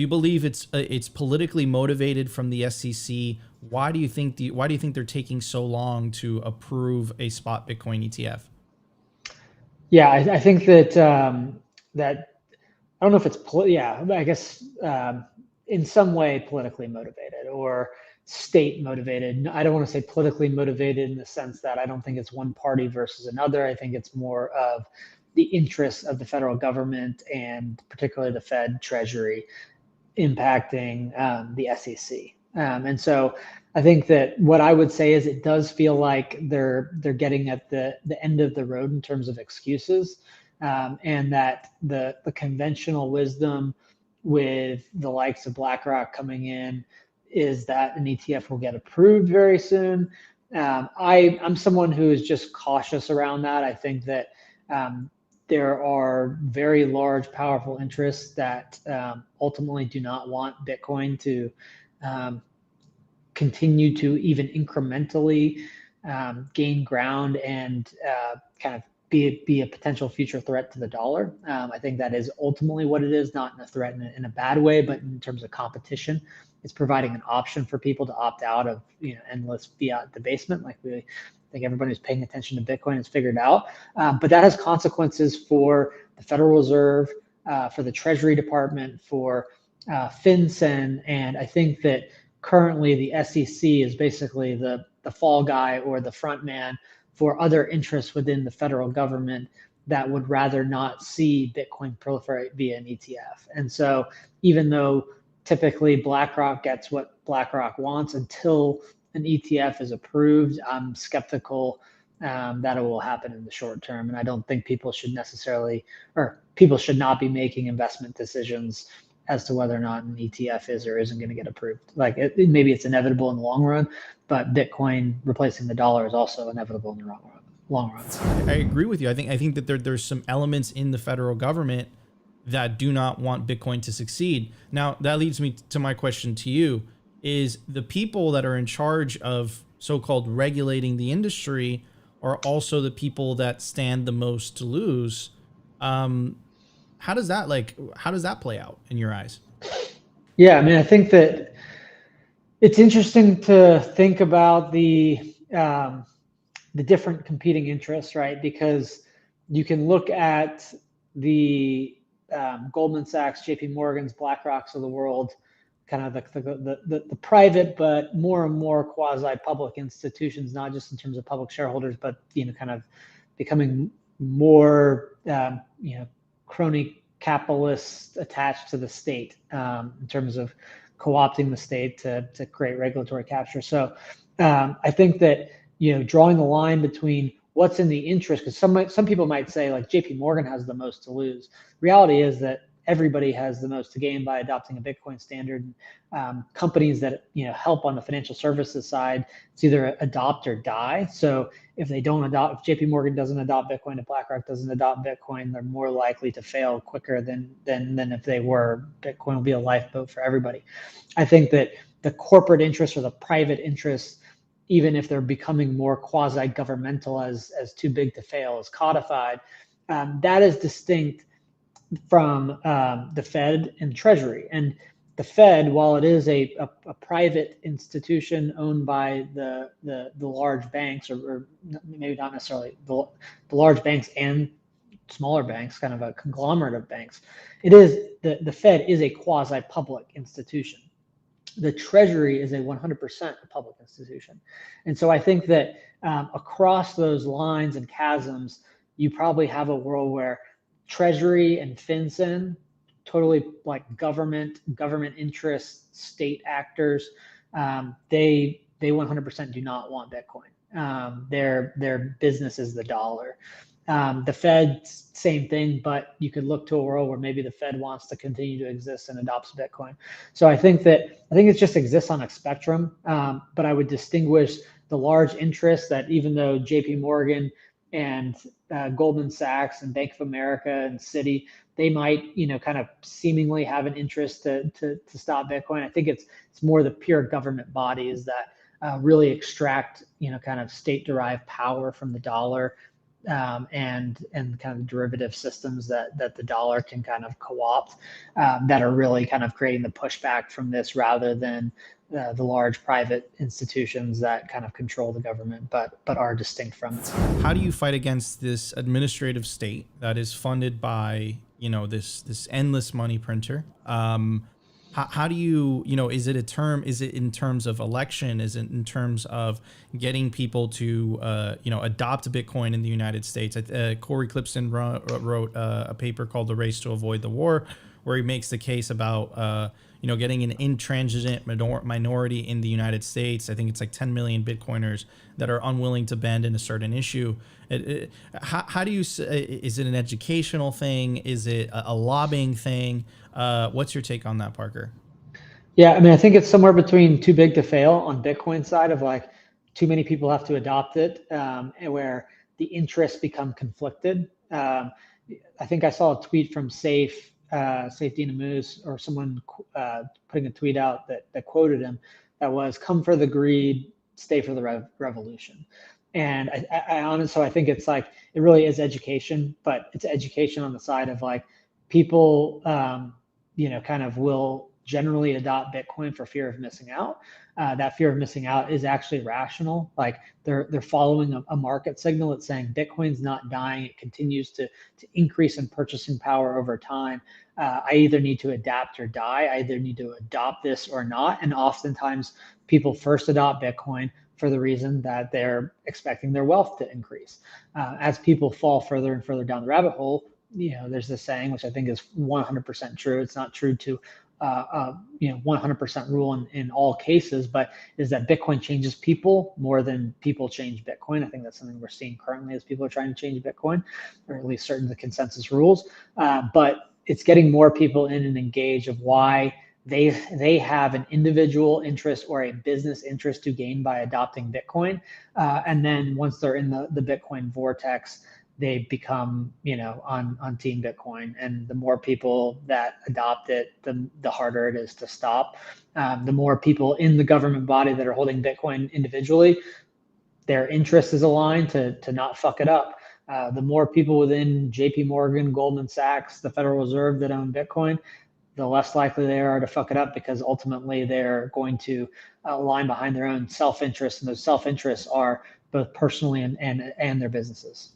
Do you believe it's politically motivated from the SEC? Why do you think they're taking so long to approve a spot Bitcoin ETF? Yeah, I think that that I don't know if it's yeah, I guess in some way politically motivated or state motivated. I don't want to say politically motivated in the sense that I don't think it's one party versus another. I think it's more of the interests of the federal government and particularly the Fed Treasury impacting the SEC. And so I think that what I would say is it does feel like they're getting at the end of the road in terms of excuses, and that the conventional wisdom with the likes of BlackRock coming in is that an ETF will get approved very soon. I'm someone who is just cautious around that. I think that there are very large, powerful interests that ultimately do not want Bitcoin to continue to even incrementally gain ground and kind of be a potential future threat to the dollar. I think that is ultimately what it is, not in a threat in a bad way, but in terms of competition. It's providing an option for people to opt out of endless fiat debasement, like I think everybody who's paying attention to Bitcoin has figured out. But that has consequences for the Federal Reserve, for the Treasury Department, for FinCEN, and I think that currently the SEC is basically the fall guy or the front man for other interests within the federal government that would rather not see Bitcoin proliferate via an ETF. And so even though typically BlackRock gets what BlackRock wants, until an ETF is approved, I'm skeptical that it will happen in the short term. And I don't think people should not be making investment decisions as to whether or not an ETF is or isn't going to get approved. Like maybe it's inevitable in the long run, but Bitcoin replacing the dollar is also inevitable in the long run. I agree with you. I think that there's some elements in the federal government that do not want Bitcoin to succeed. Now, that leads me to my question to you: is the people that are in charge of so-called regulating the industry are also the people that stand the most to lose? How does that play out in your eyes? Yeah, I mean, I think that it's interesting to think about the different competing interests, right? Because you can look at the Goldman Sachs, JP Morgan's, BlackRocks of the world, kind of the private, but more and more quasi-public institutions, not just in terms of public shareholders, but kind of becoming more crony capitalists attached to the state in terms of co-opting the state to create regulatory capture. So I think that drawing the line between what's in the interest, because some people might say like JP Morgan has the most to lose. Reality is that everybody has the most to gain by adopting a Bitcoin standard. Companies that help on the financial services side, it's either adopt or die. So if they don't adopt, if JP Morgan doesn't adopt Bitcoin, if BlackRock doesn't adopt Bitcoin, they're more likely to fail quicker than if they were. Bitcoin will be a lifeboat for everybody. I think that the corporate interests or the private interests, even if they're becoming more quasi-governmental as too big to fail, is codified. That is distinct from the Fed and Treasury. And the Fed, while it is a private institution owned by the large banks, or maybe not necessarily the large banks and smaller banks, kind of a conglomerate of banks, the Fed is a quasi-public institution. The Treasury is a 100% public institution. And so I think that across those lines and chasms, you probably have a world where Treasury and FinCEN, totally like government interests, state actors, they 100% do not want Bitcoin. Their business is the dollar. The Fed, same thing, but you could look to a world where maybe the Fed wants to continue to exist and adopts Bitcoin. So I think it just exists on a spectrum, but I would distinguish the large interests that even though JP Morgan and Goldman Sachs and Bank of America and Citi, they might kind of seemingly have an interest to stop Bitcoin. I think it's more the pure government bodies that really extract kind of state-derived power from the dollar and kind of derivative systems that the dollar can kind of co-opt, that are really kind of creating the pushback from this, rather than the large private institutions that kind of control the government, but are distinct from it. How do you fight against this administrative state that is funded by, this endless money printer? How do you, is it in terms of election? Is it in terms of getting people to, adopt Bitcoin in the United States? Corey Clipson wrote a paper called The Race to Avoid the War, where he makes the case about, getting an intransigent minority in the United States. I think it's like 10 million Bitcoiners that are unwilling to bend in a certain issue. How do you, is it an educational thing? Is it a lobbying thing? What's your take on that, Parker? Yeah, I mean, I think it's somewhere between too big to fail on Bitcoin side of like too many people have to adopt it, and where the interests become conflicted. I think I saw a tweet from Safe Dina Moose, or someone putting a tweet out that quoted him, that was, "Come for the greed, stay for the revolution." And I honestly, so I think it's like, it really is education, but it's education on the side of like people, kind of will generally adopt Bitcoin for fear of missing out. That fear of missing out is actually rational. Like they're following a market signal that's saying Bitcoin's not dying; it continues to increase in purchasing power over time. I either need to adapt or die. I either need to adopt this or not. And oftentimes, people first adopt Bitcoin for the reason that they're expecting their wealth to increase. As people fall further and further down the rabbit hole, there's this saying, which I think is 100% true. It's not true to 100% rule in all cases, but is that Bitcoin changes people more than people change Bitcoin. I think that's something we're seeing currently as people are trying to change Bitcoin, or at least certain of the consensus rules. But it's getting more people in and engaged of why they have an individual interest or a business interest to gain by adopting Bitcoin. And then once they're in the Bitcoin vortex, they become, on Team Bitcoin. And the more people that adopt it, the harder it is to stop. The more people in the government body that are holding Bitcoin individually, their interest is aligned to not fuck it up. The more people within JP Morgan, Goldman Sachs, the Federal Reserve that own Bitcoin, the less likely they are to fuck it up, because ultimately they're going to align behind their own self-interest. And those self-interests are both personally and their businesses.